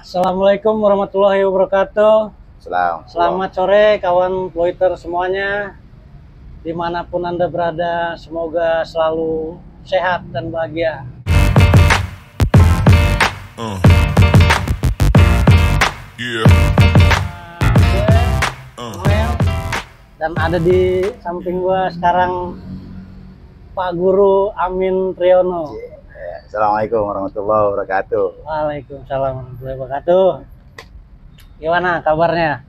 Assalamualaikum warahmatullahi wabarakatuh. Selamat sore kawan Ploiter semuanya. Dimanapun Anda berada, semoga selalu sehat dan bahagia. Dan ada di samping gua sekarang Pak Guru Amin Triyono. Assalamualaikum warahmatullahi wabarakatuh. Waalaikumsalam warahmatullahi wabarakatuh. Gimana kabarnya,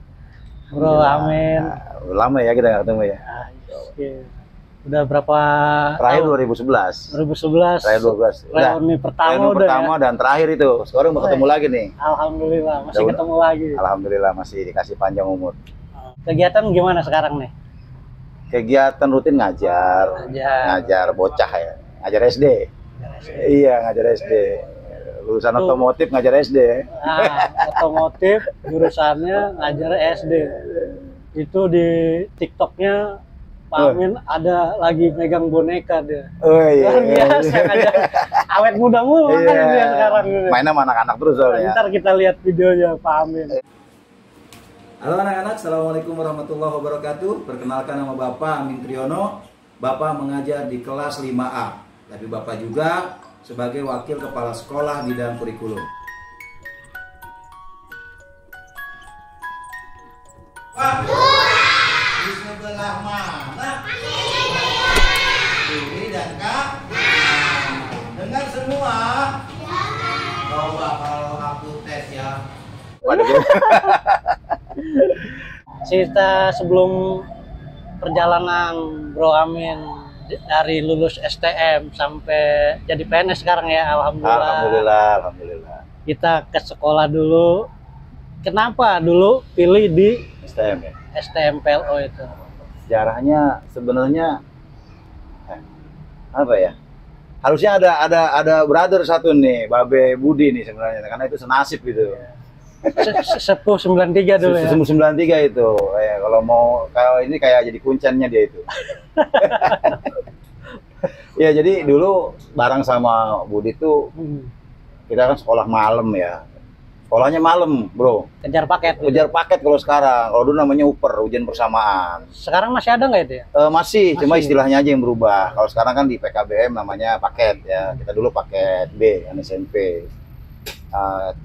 Bro Amin? Lama ya kita nggak ketemu ya. Udah berapa? Terakhir tahun? 2011. 2011. Terakhir 12. Reuni pertama Reuni udah pertama ya? Dan terakhir itu. Sekarang mau ketemu lagi nih. Alhamdulillah masih ketemu lagi. Alhamdulillah masih dikasih panjang umur. Kegiatan gimana sekarang nih? Kegiatan rutin ngajar bocah ya. Ngajar SD. Iya, ngajar SD. Lulusan otomotif ngajar SD. Nah, otomotif jurusannya ngajar SD. Itu di TikToknya Pak Amin ada lagi megang boneka dia. Oh iya. Luar biasa ngajar. Awet muda mulu kan dia sekarang. Mainnya sama anak-anak terus soalnya. Ntar kita lihat videonya Pak Amin. Halo anak-anak, Assalamualaikum warahmatullahi wabarakatuh. Perkenalkan, nama Bapak Amin Triyono. Bapak mengajar di kelas 5A. Tapi Bapak juga sebagai Wakil Kepala Sekolah Bidang Kurikulum. Pak, di sebelah mana? Ini dan Kak. Dengar semua. Coba kalau aku tes ya. Cerita sebelum perjalanan Bro Amin dari lulus STM sampai jadi PNS sekarang ya, alhamdulillah. Alhamdulillah. Kita ke sekolah dulu. Kenapa dulu pilih di STM ya. STM PLO itu? Sejarahnya sebenarnya apa ya? Harusnya ada brother satu nih, Babe Budi nih sebenarnya, karena itu senasib gitu. Sepuh 93 dulu ya. 93 itu. Kalau ini kayak jadi kuncennya dia itu. Ya, jadi dulu bareng sama Budi tuh kita kan sekolah malam ya. Sekolahnya malam, Bro. Kejar paket. Kejar paket kalau sekarang. Kalau dulu namanya uper, ujian bersamaan. Sekarang masih ada nggak itu ya? Masih, cuma istilahnya aja yang berubah. Kalau sekarang kan di PKBM namanya paket ya. Kita dulu paket B, kan SMP.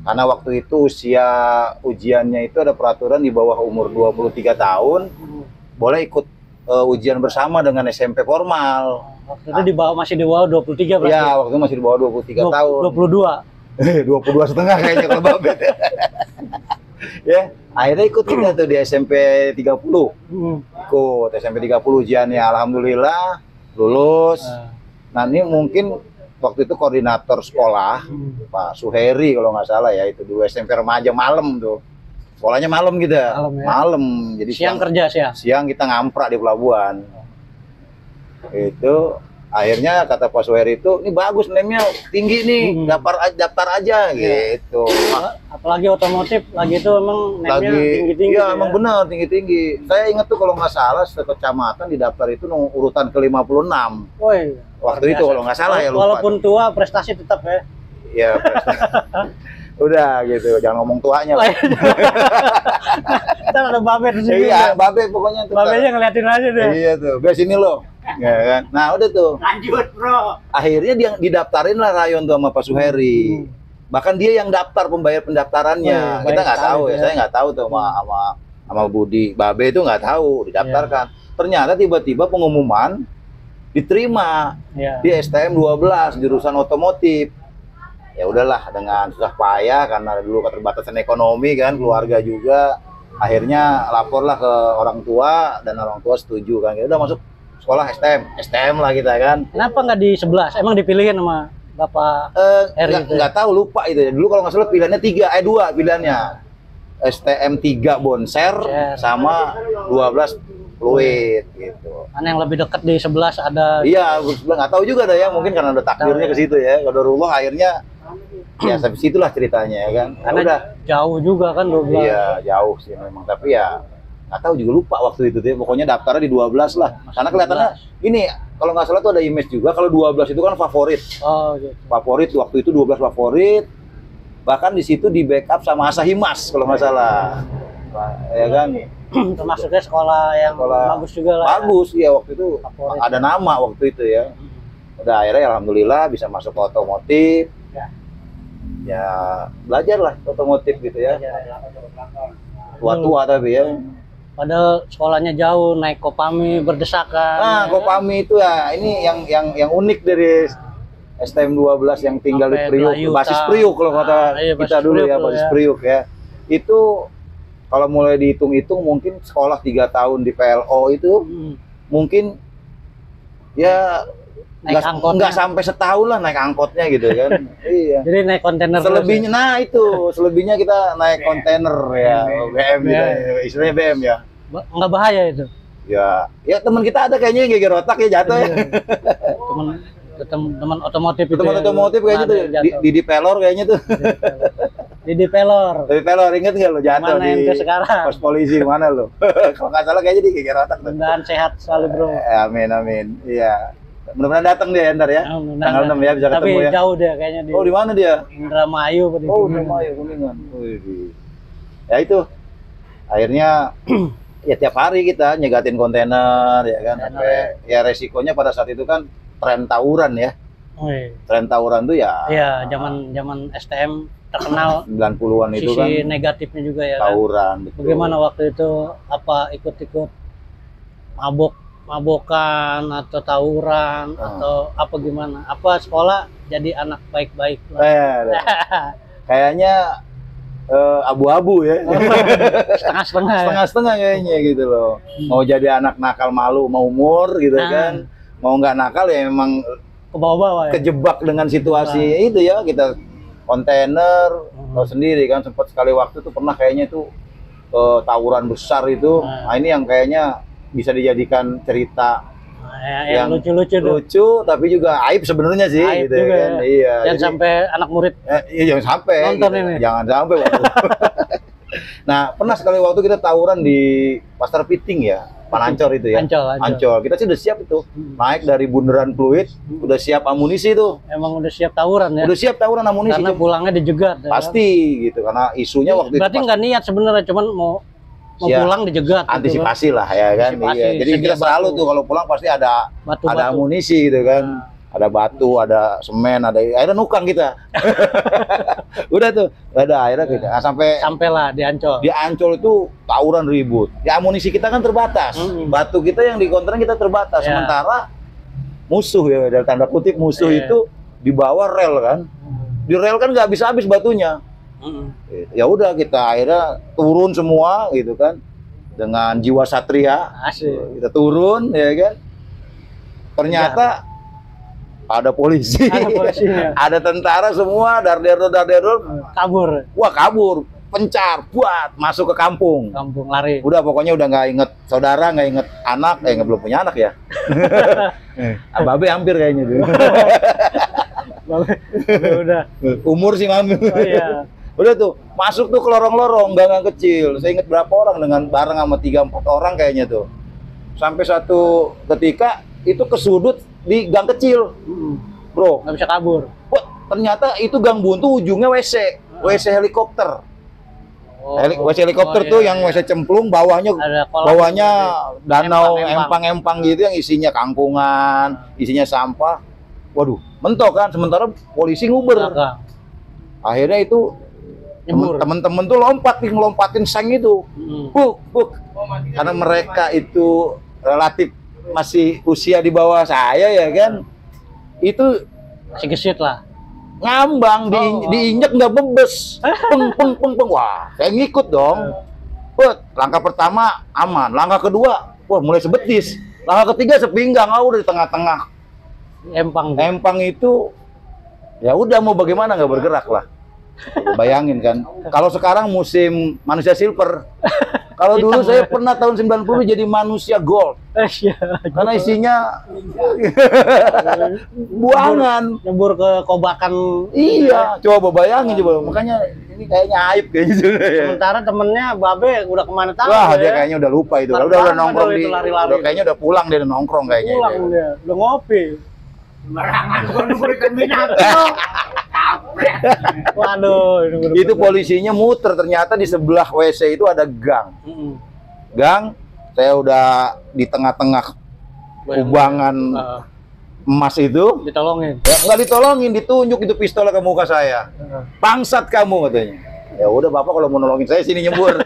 Karena waktu itu usia ujiannya itu ada peraturan di bawah umur 23 tahun boleh ikut ujian bersama dengan SMP formal. Waktu itu masih di bawah 23 berarti? Ya, waktu itu masih di bawah 23 tahun. 22? 22 setengah kayaknya kalau Babet. Ya, akhirnya ikut kita tuh di SMP 30. Ikut SMP 30 ujiannya, alhamdulillah lulus. Nah, ini mungkin waktu itu koordinator sekolah Pak Suheri kalau nggak salah ya, itu dulu SMP remaja malam tuh, sekolahnya malam gitu ya? Malam, jadi siang kerja siang kita ngamprak di pelabuhan. Itu akhirnya kata Pak Suheri itu, ini bagus nemnya tinggi nih, daftar aja gitu. Apalagi otomotif lagi itu emang nemnya tinggi-tinggi. Iya, emang benar tinggi-tinggi. Saya ingat tuh kalau nggak salah sekecamatan di daftar itu urutan ke-56. Woi, waktu itu kalau nggak salah ya, lupa. Walaupun tua prestasi tetap ya. Iya, prestasi. Udah gitu, jangan ngomong tuanya lah. Ntar ada Babe di sini. Iya, Babe pokoknya tuh. Babenya ngeliatin aja deh. Iya tuh, Be sini lo. Ya kan? Nah udah tuh. Lanjut Bro. Akhirnya dia didaftarin lah Rayon tuh sama Pak Suheri. Bahkan dia yang daftar pembayar pendaftarannya. Kita nggak tahu ya, saya nggak tahu tuh sama Budi. Babe itu nggak tahu didaftarkan. Ternyata tiba-tiba pengumuman diterima di STM 12 jurusan otomotif. Ya udahlah, dengan susah payah karena dulu keterbatasan ekonomi kan, keluarga juga, akhirnya laporlah ke orang tua dan orang tua setuju kan. Ya udah masuk sekolah STM lah kita kan. Kenapa nggak di 11? Emang dipilihin sama Bapak Heri? Nggak tahu, lupa itu ya. Dulu kalau nggak salah pilihannya 2 pilihannya. STM 3 Bonser sama 12 Fluid gitu. Mana yang lebih dekat di 11 ada? Iya, nggak tahu juga ada ya, mungkin karena ada takdirnya ke situ ya. Qadarullah akhirnya ya sampai situlah ceritanya ya kan. Karena udah jauh juga kan 12. Iya, jauh sih memang, tapi ya nggak tahu juga, lupa waktu itu deh. Pokoknya daftarnya di 12 lah. Karena kelihatannya ini kalau nggak salah tuh ada image juga kalau 12 itu kan favorit. Oh gitu. Favorit waktu itu 12 favorit. Bahkan di situ di backup sama Asahi Mas kalau nggak salah. Ya kan? Termasuknya sekolah yang bagus juga lah. Bagus, ya waktu itu Favorit. ada nama waktu itu ya. Udah akhirnya alhamdulillah bisa masuk ke otomotif. Ya belajar lah otomotif gitu ya. Tua-tua tapi ya. Padahal sekolahnya jauh, naik Kopami berdesakan. Nah, Kopami itu ya ini yang unik dari STM 12 yang tinggal di Sampai Priuk, Gelayutan. basis Priuk kalau kata Iya, kita basis dulu Priuk ya, tuh basis ya. Priuk ya. Itu kalau mulai dihitung-hitung mungkin sekolah 3 tahun di PLO itu mungkin ya Naik angkotnya. nggak sampai setahun lah naik angkotnya gitu kan. Iya. Jadi naik kontainer Selebihnya, terus, nah itu selebihnya kita naik kontainer ya, BM gitu, istilahnya BM ya. nggak bahaya itu. Ya teman kita ada kayaknya yang geger otak ya jatuh ya. Teman otomotif itu. Teman otomotif kayaknya tuh di pelor kayaknya tuh. Di pelor. Di pelor inget nggak lo jatuh Mana di ente sekarang? pos polisi mana lo? Kalau nggak salah kayaknya di geger otak tuh. Mudah-mudahan sehat selalu bro. Amin amin. Iya. Mudah-mudahan datang dia ntar ya. Tanggal 6 ya bisa Tapi ketemu ya. jauh dia kayaknya di. Oh di mana dia? Indramayu. Oh Indramayu Kuningan. Wih. Ya itu. Akhirnya ya tiap hari kita nyegatin kontainer ya kan. Sampai ya resikonya pada saat itu kan tren tawuran ya. Tren tawuran tuh ya. Iya, zaman STM terkenal 90-an itu kan. sisi negatifnya juga ya. Tawuran. Kan? Betul. Bagaimana waktu itu apa ikut-ikut mabokan atau tawuran atau apa gimana? Apa sekolah jadi anak baik-baik? Kayaknya abu-abu ya. Setengah-setengah. Setengah-setengah kayaknya gitu loh. Mau jadi anak nakal malu mau umur gitu kan. Mau nggak nakal ya memang ke bawah-bawah ya. Kejebak dengan situasi itu ya kita kontainer tahu sendiri kan sempat sekali waktu tuh pernah kayaknya tuh tawuran besar itu. Nah ini yang kayaknya bisa dijadikan cerita yang lucu-lucu tapi juga aib sebenarnya sih aib gitu juga kan. Ya. Iya. Jangan sampai anak murid iya jangan sampai nonton gitu. ini. Jangan sampai waktu. Nah, pernah sekali waktu kita tawuran di Pasar Piting ya. Panancor itu ya. Ancol. Kita sih udah siap itu. Naik dari bundaran Pluit, udah siap amunisi tuh. Emang udah siap tawuran ya? Udah siap tawuran amunisi. Karena pulangnya dijegat. Pasti ya, gitu. Karena isunya waktu berarti nggak niat sebenarnya, cuman mau ya, pulang dijegat. Antisipasi gitu, lah ya kan. Iya. Jadi kita selalu tuh kalau pulang pasti ada amunisi gitu kan. Ada batu, ada semen, ada akhirnya nukang kita. Udah tuh, ada akhirnya kita sampailah di Ancol. Di Ancol itu tawuran ribut. Ya amunisi kita kan terbatas. Batu kita yang di kontainer kita terbatas. Sementara musuh ya dari tanda kutip musuh itu di bawah rel kan. Di rel kan nggak habis-habis batunya. Ya udah kita akhirnya turun semua gitu kan. Dengan jiwa satria. Asik. Kita turun ya kan. Ternyata ada polisi, ada tentara semua, darder, kabur. Wah kabur, pencar, buat masuk ke kampung. Kampung lari. Udah pokoknya udah nggak inget saudara, nggak inget anak, nggak belum punya anak ya. Babe hampir kayaknya tuh. Udah. Umur sih mami. Oh, iya. Udah tuh masuk tuh ke lorong-lorong, gang kecil. Saya inget berapa orang dengan bareng sama 3-4 orang kayaknya tuh. Sampai satu ketika itu ke sudut di gang kecil, bro, nggak bisa kabur. Wah, ternyata itu gang buntu ujungnya WC helikopter. WC helikopter tuh yang WC cemplung, bawahnya danau empang-empang gitu yang isinya kangkungan, isinya sampah. Waduh, mentok kan. Sementara polisi nguber. Akhirnya itu temen-temen tuh ngelompatin seng itu, karena mereka itu relatif masih usia di bawah saya ya kan, itu masih gesit lah, ngambang diinjek nggak bebes, peng, wah saya ngikut dong. Langkah pertama aman, langkah kedua wah mulai sebetis, langkah ketiga sepinggang, udah di tengah-tengah empang itu ya udah mau bagaimana nggak bergerak lah. Bayangin kan, kalau sekarang musim manusia silver. Kalau dulu saya pernah tahun 90 jadi manusia gold. Karena isinya buangan. Nyebur ke kobakan. Iya, coba bayangin coba. Makanya ini kayaknya aib kayaknya juga ya. Sementara temennya Babe udah kemana tahu. Wah, dia kayaknya udah lupa itu. Udah nongkrong di lari-lari. Kayaknya udah pulang dia, udah nongkrong kayaknya. Pulang dia, udah ngopi. Sembarangan gua nungguin binatang. Waduh, ini bener-bener. Itu polisinya muter, ternyata di sebelah WC itu ada gang. Gang, saya udah di tengah-tengah kubangan emas itu. Ditolongin. Ya, nggak ditolongin, ditunjuk itu pistol ke muka saya. Bangsat kamu katanya. Ya udah bapak kalau mau nolongin saya sini nyembur.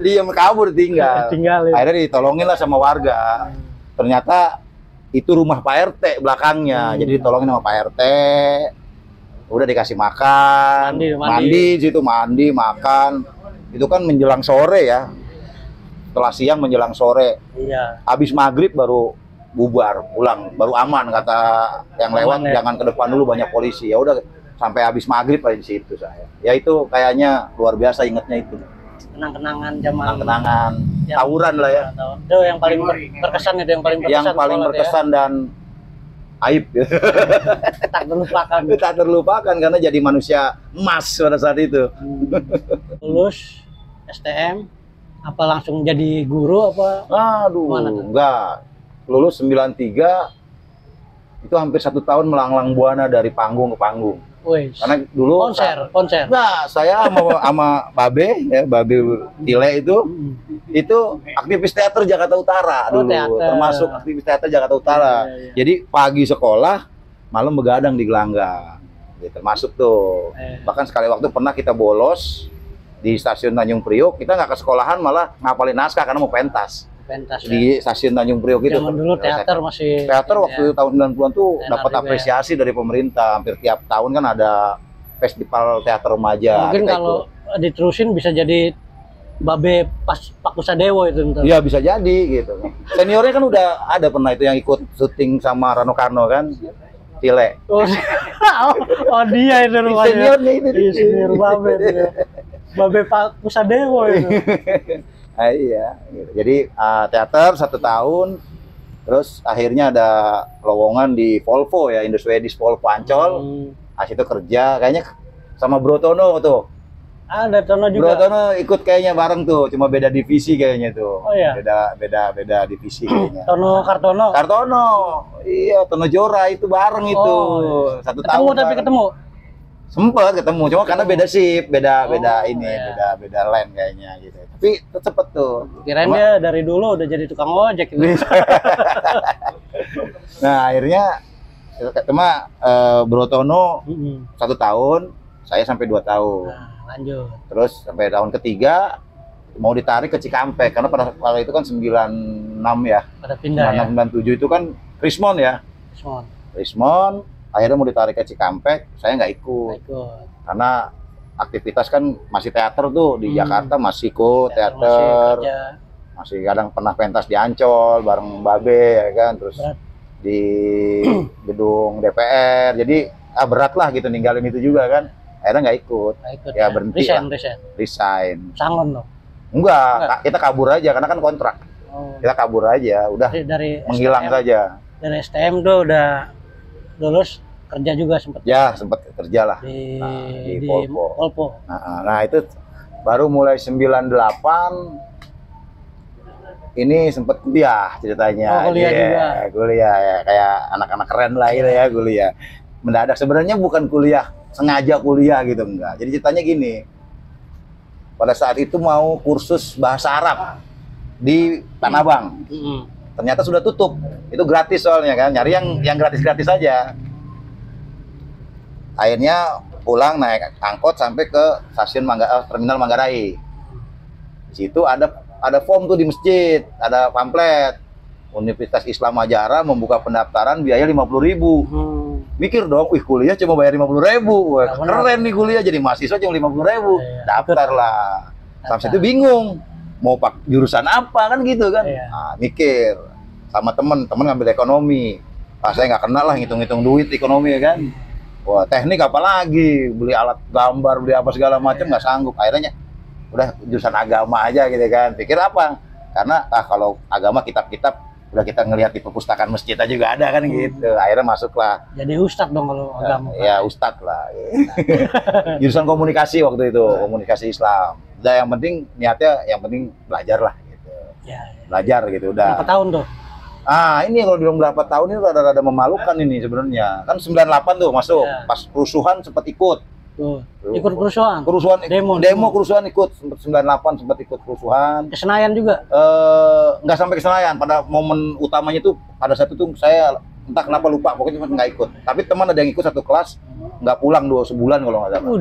Diam kabur tinggal. Akhirnya ditolongin lah sama warga. Ternyata itu rumah Pak RT belakangnya. Jadi ditolongin sama Pak RT. Udah dikasih makan, mandi situ, mandi, makan. Itu kan menjelang sore ya. Setelah siang menjelang sore. Iya. Habis maghrib baru bubar, pulang, baru aman kata yang lewat, ya? Jangan ke depan dulu banyak polisi. Ya udah sampai habis maghrib aja di situ saya. Ya itu kayaknya luar biasa ingetnya itu. Kenang-kenangan zaman. Kenang-kenangan tawuran lah ya. Itu yang paling berkesan itu, yang paling berkesan. Yang paling berkesan dan aib. Tak terlupakan. Tak terlupakan karena jadi manusia emas pada saat itu. Lulus STM apa langsung jadi guru apa? Aduh, enggak. Lulus 93 itu hampir 1 tahun melanglang buana dari panggung ke panggung. Wih, karena dulu konser. Nah, saya sama Babe ya, Babe Tile itu aktivis teater Jakarta Utara dulu, termasuk aktivis teater Jakarta Utara. Jadi pagi sekolah, malam begadang di gelanggang. Ya, termasuk tuh. Bahkan sekali waktu pernah kita bolos di stasiun Tanjung Priok, kita nggak ke sekolahan malah ngapalin naskah karena mau pentas. Di stasiun Tanjung Priok gitu. Zaman dulu teater masih. Teater waktu tahun 90-an tuh dapat apresiasi dari pemerintah. Hampir tiap tahun kan ada festival teater remaja. Mungkin kalau diterusin bisa jadi Babe Pak Kusadewo itu ntar. Iya bisa jadi gitu. Seniornya kan udah ada pernah itu yang ikut syuting sama Rano Karno kan. Tile. Oh dia itu rupanya. Seniornya itu. Senior Babe dia. Babe Pak Kusadewo itu. Iya, gitu. Jadi teater 1 tahun, terus akhirnya ada lowongan di Volvo ya, Indo-Swedish Volvo Ancol. Itu kerja, kayaknya sama Bro Tono tuh. Ada Tono juga. Bro Tono ikut kayaknya bareng tuh, cuma beda divisi kayaknya tuh. Oh iya. Beda divisi kayaknya. Tono Kartono. Iya, Tono Jora itu bareng itu. Oh, iya. 1 tahun. Ketemu. Sempet ketemu, cuma karena beda shift, beda line kayaknya gitu. Tapi cepet tuh. Kirain dia dari dulu udah jadi tukang ojek gitu. Nah akhirnya cuma Bro Tono 1 tahun, saya sampai 2 tahun. Nah, lanjut. Terus sampai tahun ketiga mau ditarik ke Cikampek karena pada itu kan 96 ya. Pada pindah 96, 97 itu kan Krismon ya. Krismon. Akhirnya mau ditarik ke Cikampek, saya nggak ikut. Karena aktivitas kan masih teater tuh di Jakarta, masih ikut teater, masih kadang pernah pentas di Ancol bareng Babe ya kan, terus di gedung DPR. Jadi berat lah gitu ninggalin itu juga kan. Akhirnya nggak ikut. Ya berhenti lah. Resign. Sangon dong? Enggak, kita kabur aja karena kan kontrak. Kita kabur aja, udah menghilang saja. Dari STM tuh udah lulus kerja juga sempat. Ya sempat kerja lah di Volvo. Nah itu baru mulai 98 ini sempat kuliah ceritanya. Kuliah juga. Kuliah ya kayak anak-anak keren lah gitu ya kuliah. Mendadak sebenarnya bukan kuliah sengaja kuliah gitu enggak. Jadi ceritanya gini. Pada saat itu mau kursus bahasa Arab di Tanah Abang. Ternyata sudah tutup. Itu gratis soalnya kan. Nyari yang gratis-gratis aja. Akhirnya pulang naik angkot sampai ke stasiun Terminal Manggarai. Di situ ada form tuh di masjid, ada pamflet. Universitas Islam Majara membuka pendaftaran biaya 50.000. Mikir dong, wih kuliah cuma bayar 50.000. Wah, keren nih kuliah jadi mahasiswa cuma 50.000. Daftar lah. Sampai itu bingung mau jurusan apa kan gitu kan. Nah, mikir sama temen ngambil ekonomi. Saya nggak kenal lah ngitung-ngitung duit ekonomi ya kan. Wah, teknik apalagi, beli alat gambar, beli apa segala macam nggak sanggup. Akhirnya udah jurusan agama aja gitu kan. Pikir apa? Karena kalau agama kitab-kitab udah kita ngelihat di perpustakaan masjid aja juga ada kan gitu. Akhirnya masuklah. Jadi ustadz dong kalau agama. Ya ustadz lah. Jurusan komunikasi waktu itu, komunikasi Islam. Udah yang penting niatnya, yang penting belajar lah gitu. Belajar gitu udah. Berapa tahun tuh? Ini kalau bilang berapa tahun ini rada-rada memalukan ini sebenarnya. Kan 98 tuh masuk, pas kerusuhan sempat ikut. Tuh, ikut kerusuhan. Demo kerusuhan ikut, sempat 98 sempat ikut kerusuhan. Ke Senayan juga? Nggak sampai ke Senayan. Pada momen utamanya tuh pada saat itu saya entah kenapa lupa, pokoknya nggak ikut. Tapi teman ada yang ikut satu kelas, nggak pulang 2 sebulan kalau nggak salah.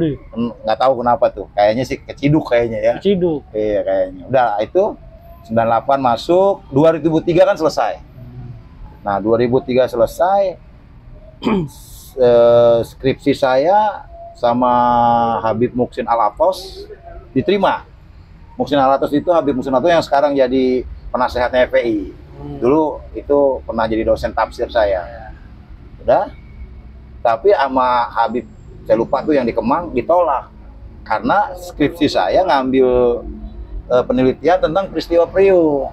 Nggak tahu kenapa tuh. Kayaknya sih keciduk kayaknya ya. Keciduk. Iya kayaknya. Udah itu 98 masuk, 2003 kan selesai. Nah 2003 selesai, skripsi saya sama Habib Muksin Al-Atos diterima. Muksin Al-Atos itu Habib Muksin Al-Atos yang sekarang jadi penasehatnya FPI. Dulu itu pernah jadi dosen tafsir saya. Udah. Tapi sama Habib, saya lupa tuh yang di Kemang, ditolak. Karena skripsi saya ngambil penelitian tentang peristiwa Priok.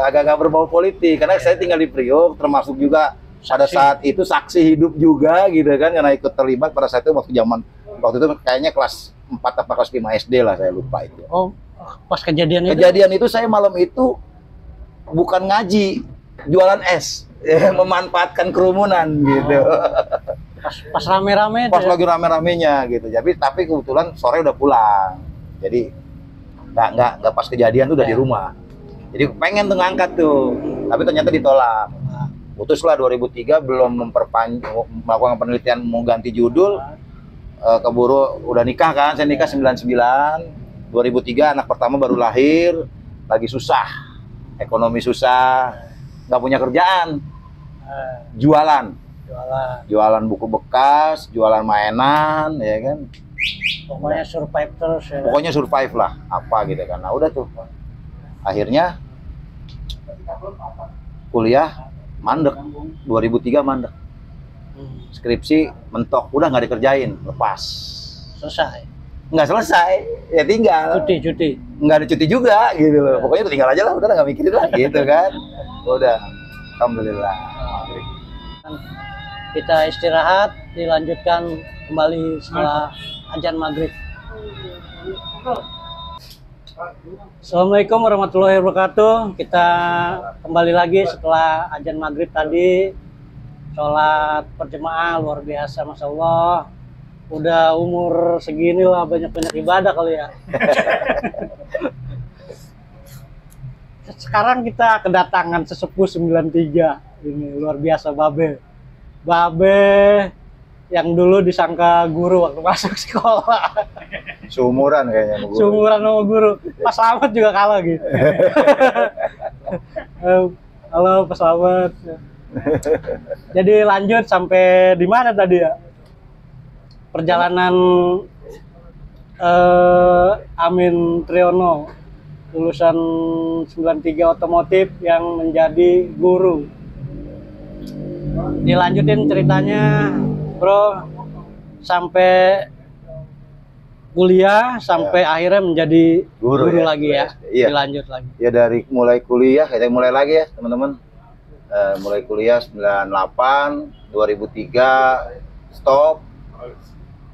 Agak-agak berbau politik. Karena saya tinggal di Priok, termasuk juga pada saat itu saksi hidup juga gitu kan, karena ikut terlibat pada saat itu waktu itu kayaknya kelas 4 atau kelas 5 SD lah, saya lupa itu. Oh, pas kejadian itu saya malam itu bukan ngaji, jualan es, memanfaatkan kerumunan gitu. Pas rame-rame. Pas lagi rame-ramenya gitu. Tapi kebetulan sore udah pulang. Jadi nggak pas kejadian tuh udah di rumah. Jadi pengen tuh ngangkat tuh, tapi ternyata ditolak. Putuslah 2003, belum melakukan penelitian mau ganti judul, keburu udah nikah kan, saya nikah 99, 2003 anak pertama baru lahir, lagi susah, ekonomi susah, nggak punya kerjaan, jualan buku bekas, jualan mainan, ya kan. Pokoknya survive terus ya. Pokoknya survive lah, apa gitu kan. Nah udah tuh, akhirnya kuliah mandek, 2003 mandek. Skripsi mentok, udah nggak dikerjain, lepas. Selesai? Nggak selesai, ya tinggal. Cuti? Nggak ada cuti juga gitu loh. Pokoknya tinggal aja lah, udah nggak mikirin lah gitu kan. Udah, alhamdulillah. Kita istirahat, dilanjutkan kembali setelah azan maghrib. Assalamualaikum warahmatullahi wabarakatuh. Kita kembali lagi setelah azan maghrib tadi. Sholat berjemaah luar biasa, Masya Allah. Udah umur segini lah banyak-banyak ibadah kali ya. Sekarang kita kedatangan sesepuh 93. Ini luar biasa, Babe yang dulu disangka guru waktu masuk sekolah. Seumuran kayaknya sama guru. Seumuran sama guru. Pak Slamet juga kalah gitu. Halo Pak Slamet. Jadi lanjut sampai di mana tadi ya? Perjalanan Amin Triyono, lulusan 93 otomotif yang menjadi guru. Dilanjutin ceritanya, bro, sampai kuliah, sampai akhirnya menjadi guru ya, lagi ya. Iya. Dilanjut lagi. Ya dari mulai kuliah, kita mulai lagi ya teman-teman. Mulai kuliah 98, 2003 stop.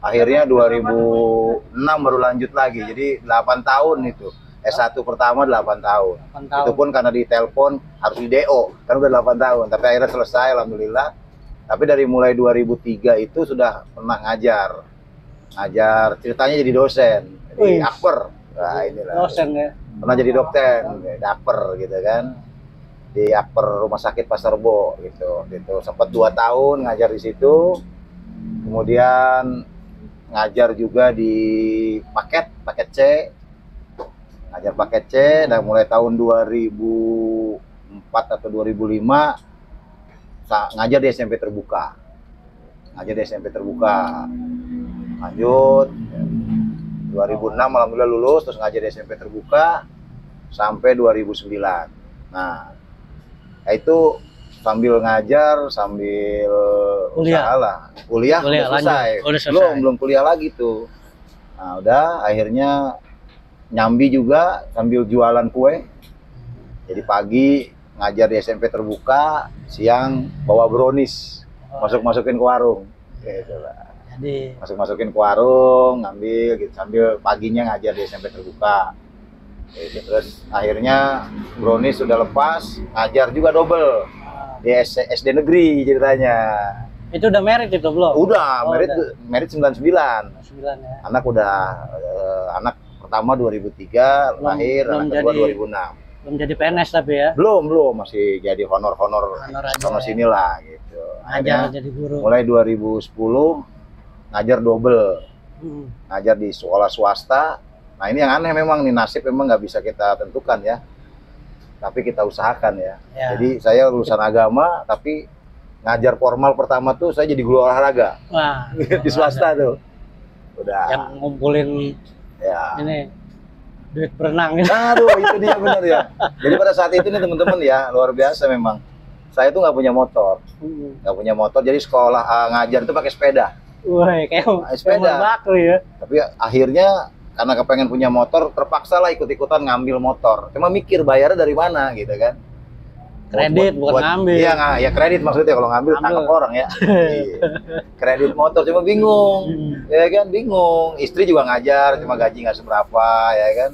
Akhirnya 2006 baru lanjut lagi. Jadi 8 tahun itu. S1 pertama 8 tahun. Itu pun karena di telepon harus di DO, kan udah 8 tahun. Tapi akhirnya selesai, alhamdulillah. Tapi dari mulai 2003 itu sudah pernah ngajar. Ceritanya jadi dosen di Akper. Nah, inilah. Dosen ya. Pernah jadi dosen di Akper gitu kan. Di Akper Rumah Sakit Pasar Rebo gitu. Sempat 2 tahun ngajar di situ. Kemudian ngajar juga di paket C. Ngajar paket C, dan mulai tahun 2004 atau 2005 ngajar di SMP terbuka. Lanjut 2006 alhamdulillah lulus, terus ngajar di SMP terbuka sampai 2009. Nah, itu sambil ngajar sambil kuliah udah selesai. Belum kuliah lagi tuh. Nah, udah akhirnya nyambi juga sambil jualan kue. Jadi pagi ngajar di SMP terbuka, siang bawa brownies, masukin ke warung. Gitu lah. Jadi masukin ke warung, ngambil gitu, sambil paginya ngajar di SMP terbuka. Gitu. Terus akhirnya brownies sudah lepas, ngajar juga double. di SD negeri ceritanya. Itu udah merit itu belum? Udah, Oh, merit 99. 9 ya. Anak udah anak pertama 2003 lahir, belum anak kedua jadi- 2006. Belum jadi PNS tapi ya. Belum, masih jadi honor aja sono ya. sini lah gitu. Aja Akhirnya jadi guru. mulai 2010 ngajar double, Hmm. ngajar di sekolah swasta. Nah ini yang aneh memang nih, nasib memang nggak bisa kita tentukan ya. Tapi kita usahakan ya. Ya. Jadi saya lulusan agama tapi ngajar formal pertama tuh saya jadi guru olahraga Wah, di swasta tuh. Udah. yang ngumpulin Ya. ini duit berenang ini. Aduh, itu dia benar ya. Jadi pada saat itu nih teman-teman ya, luar biasa memang. Saya tuh nggak punya motor, jadi sekolah ngajar itu pakai sepeda. Woi, kayak sepeda. baku ya. Tapi akhirnya karena kepengen punya motor, terpaksa lah ikut-ikutan ngambil motor. Cuma mikir bayarnya dari mana gitu kan. Kredit bukan ngambil. Iya, ya kredit maksudnya, kalau ngambil tangkap orang ya. Iya. Kredit motor, cuma bingung. Ya kan, bingung. Istri juga ngajar, cuma gaji nggak seberapa ya kan.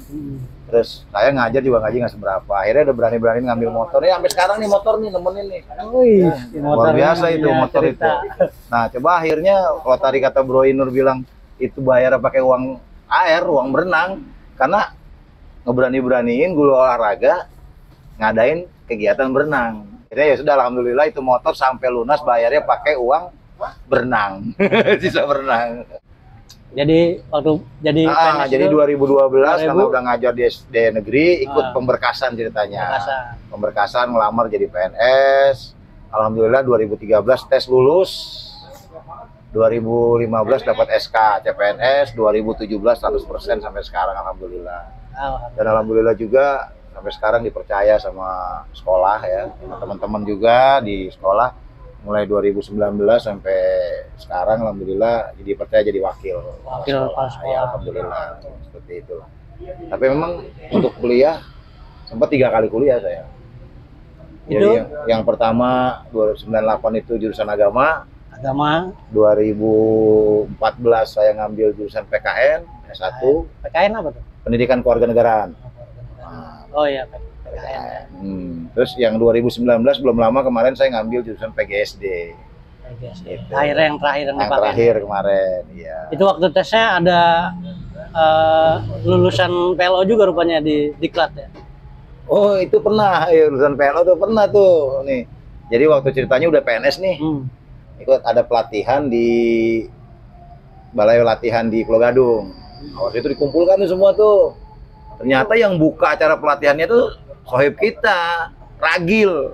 Terus saya ngajar juga gaji nggak seberapa. Akhirnya udah berani-berani ngambil motor. Ya sampai sekarang nih motor nih nemenin nih. Wih, Luar biasa itu motor itu. Nah, coba akhirnya kalau tadi kata Bro Inur bilang itu bayar pakai uang air, uang berenang, karena ngeberani-beraniin guru olahraga ngadain kegiatan berenang. Jadi ya sudah, alhamdulillah itu motor sampai lunas bayarnya pakai uang berenang. Sisa berenang. Jadi waktu jadi PNS jadi itu 2012 karena 2000 udah ngajar di SD negeri, ikut pemberkasan ceritanya. Pemberkasan ngelamar jadi PNS. Alhamdulillah 2013 tes lulus. 2015 dapat SK CPNS, 2017 100% sampai sekarang alhamdulillah. Dan alhamdulillah juga sampai sekarang dipercaya sama sekolah ya, sama teman-teman juga di sekolah mulai 2019 sampai sekarang alhamdulillah jadi percaya jadi wakil kepala sekolah. Ya, alhamdulillah seperti itulah. Tapi memang untuk kuliah sempat 3 kali kuliah saya. Jadi yang pertama 2098 itu jurusan agama. 2014 saya ngambil jurusan PKN S1. PKN apa tuh? Pendidikan Kewarganegaraan. Oh iya, PKN. Terus yang 2019 belum lama kemarin saya ngambil jurusan PGSD. Gitu. Akhirnya yang terakhir yang dipakai. Terakhir kemarin, ya. Itu waktu tesnya ada lulusan PLO juga rupanya di Diklat ya. Oh, itu pernah ya, lulusan PLO tuh pernah tuh nih. Jadi waktu ceritanya udah PNS nih. Ikut ada pelatihan di balai latihan di Pulau Gadung. Waktu itu dikumpulkan tuh semua tuh. Ternyata yang buka acara pelatihannya tuh sohib kita, Ragil.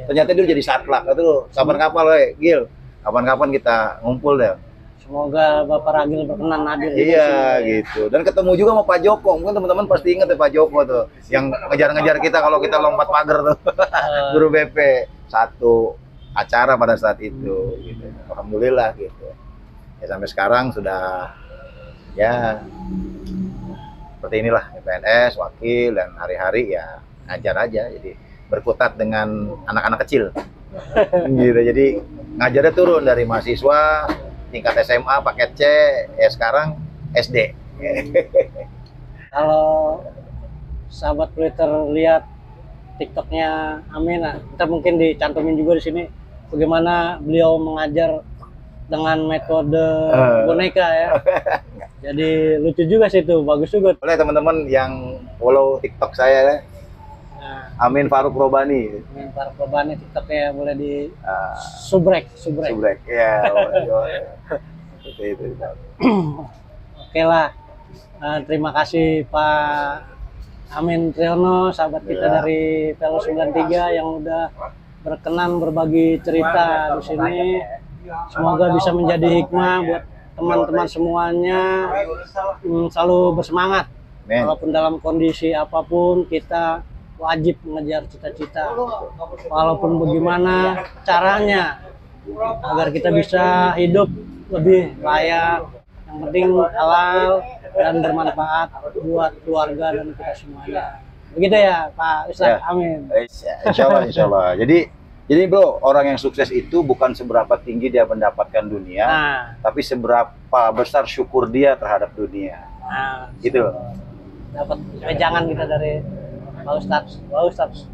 Ternyata dia jadi satlak. Itu kapan-kapan loh, Gil. Kapan-kapan kita ngumpul deh. Semoga Bapak Ragil berkenan hadir. Iya gitu. Dan ketemu juga sama Pak Joko. Mungkin teman-teman pasti ingat ya Pak Joko tuh, yang ngejar-ngejar kita kalau kita lompat pagar tuh. Guru BP. Satu acara pada saat itu gitu. Alhamdulillah gitu. Ya sampai sekarang sudah ya seperti inilah PNS, wakil, dan hari-hari ya ngajar aja, jadi berkutat dengan anak-anak kecil. Gitu. Jadi ngajarnya turun dari mahasiswa tingkat SMA paket C, ya sekarang SD. Kalau sahabat Twitter lihat TikToknya Amin, kita mungkin dicantumin juga di sini bagaimana beliau mengajar dengan metode boneka ya. Jadi lucu juga sih itu, bagus juga. Boleh teman-teman yang follow TikTok saya ya. Amin Faruk Robani. Amin Faruk Robani, TikToknya boleh di subrek. Ya. Itu. Oke lah. Terima kasih Pak Amin Triyono, sahabat kita dari PLO 93 yang udah berkenan berbagi cerita di sini. Semoga bisa menjadi hikmah buat teman-teman semuanya, selalu bersemangat. Walaupun dalam kondisi apapun kita wajib mengejar cita-cita. Walaupun bagaimana caranya agar kita bisa hidup lebih layak. Yang penting halal dan bermanfaat buat keluarga dan kita semuanya. Begitu ya Pak Ustadz. Amin. Insya Allah. Jadi bro, orang yang sukses itu bukan seberapa tinggi dia mendapatkan dunia, tapi seberapa besar syukur dia terhadap dunia. Gitu. Dapat wejangan kita dari Pak Ustadz.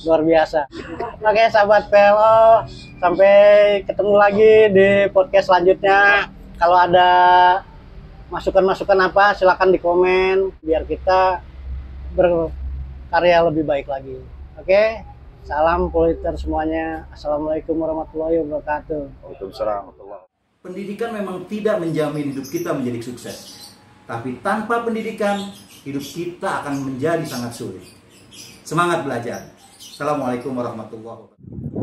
luar biasa. Oke sahabat PLO, sampai ketemu lagi di podcast selanjutnya. Kalau ada masukan-masukan apa silakan di komen biar kita berkarya lebih baik lagi. Oke, salam politer semuanya. Assalamualaikum warahmatullahi wabarakatuh. Waalaikumsalam. Pendidikan memang tidak menjamin hidup kita menjadi sukses. Tapi tanpa pendidikan, hidup kita akan menjadi sangat sulit. Semangat belajar. Assalamualaikum warahmatullahi wabarakatuh.